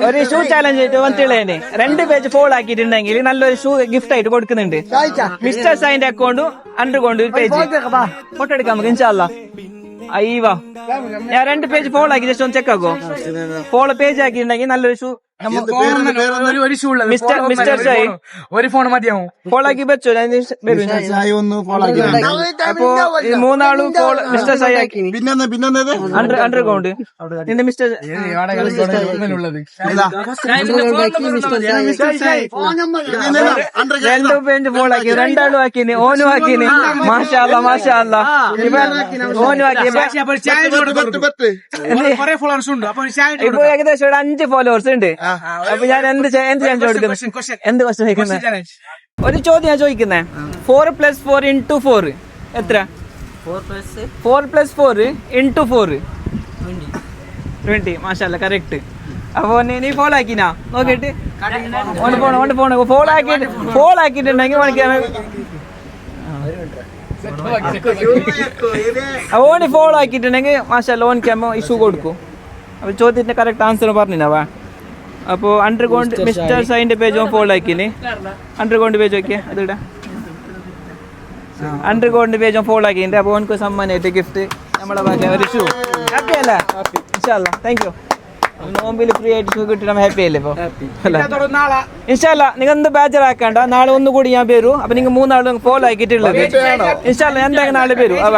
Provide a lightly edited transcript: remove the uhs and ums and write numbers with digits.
ഒരു shoe challenge ആയിട്ട് വന്നിട്ടുള്ളതിന് 2 page follow ആക്കിയിട്ടുണ്ടെങ്കിൽ നല്ലൊരു ഷൂ ഗിഫ്റ്റ് ആയിട്ട് കൊടുക്കുന്നുണ്ട്. മിസ്റ്റർ സൈന്റെ അക്കൗണ്ടും അണ്ടർകൊണ്ട് ഒരു പേജ് ഫോട്ടോ എടുക്കാം നമുക്ക് ഇൻഷാല്ലാ. അയ്യവാ ഞാൻ 2 പേജ് ഫോളോ ആക്കി ജസ്റ്റ് ഒന്ന് ചെക്ക് ആക്കോ. ഫോളോ പേജ് ആക്കിയിട്ടുണ്ടെങ്കിൽ നല്ലൊരു ഷൂ മിസ്റ്റർ സായി ഒരു ഫോൺ മതിയാവും. ഫോളോ ആക്കി വെച്ചോ. അപ്പൊ ഈ 3 ആളും മിസ്റ്റർ സായി ആക്കി. അണ്ടർഗ്രൗണ്ട് നിന്റെ മിസ്റ്റർ 2 പേജ് ഫോളോ ആക്കി. 2 ആളും ആക്കിന്, ഓനും ആക്കിന്. മാഷാ അല്ലാ മാഷാ അല്ലാ. ഓനും ആക്കി. ഇപ്പൊ ഏകദേശം ഒരു 5 ഫോളോവേഴ്സ് ഉണ്ട്. അപ്പൊ ഞാൻ എന്ത് ചാൻസ് കൊടുക്കുന്നത്? എന്ത് ക്വസ്റ്റ്യൻ ചോദിക്കുന്നത്? ഒരു ചോദ്യം ഞാൻ ചോദിക്കുന്നേ. 4+4 × 4 എത്ര? 4+4 × 4 20. മാഷാല്ല കറക്റ്റ്. അപ്പൊ നീ ഫോളോ ആക്കിനാ നോക്കിട്ട് ഫോളോ ആക്കിയിട്ടുണ്ടെങ്കിൽ ഓന് ഫോളോ ആക്കിയിട്ടുണ്ടെങ്കിൽ മാഷാല്ല ഓനിക്ക് അമ്മ ഇഷ്യൂ കൊടുക്കും. അപ്പൊ ചോദ്യത്തിന്റെ കറക്റ്റ് ആൻസർ പറഞ്ഞിനാവാ. അപ്പോ അണ്ടർഗ്രൗണ്ട് മിസ്റ്റർ സൈന്റെ പേജ് ഫോളോ ആക്കിന്. അണ്ടർഗ്രൗണ്ട് പേജ് നോക്കിയാ അതിടാ. അണ്ടർഗ്രൗണ്ട് പേജ് ഫോളോ ആക്കിണ്ട്. അപ്പൊ ഓനക്ക് സമ്മാനമായിട്ട് ഗിഫ്റ്റ് നമ്മളെ ഭാഗ്യ ഒരു ഷൂ. ഹാപ്പി അല്ലേ? ഇൻഷാല്ലാ. Thank you. നോമ്പിൽ ഫ്രീ ആയിട്ട് ഷൂ കിട്ടണം. ഹാപ്പി അല്ലേ? ഇപ്പൊ ഇൻഷാല്ലാ നിങ്ങൾ എന്ത് ബേജാറാക്കണ്ട. നാളെ ഒന്നുകൂടി ഞാൻ വരൂ. അപ്പൊ നിങ്ങൾ 3 ആളും ഫോളോ ആക്കിയിട്ടുള്ളത് ഇൻഷാല്ലാ. എന്തായാലും നാളെ വരൂ. അവ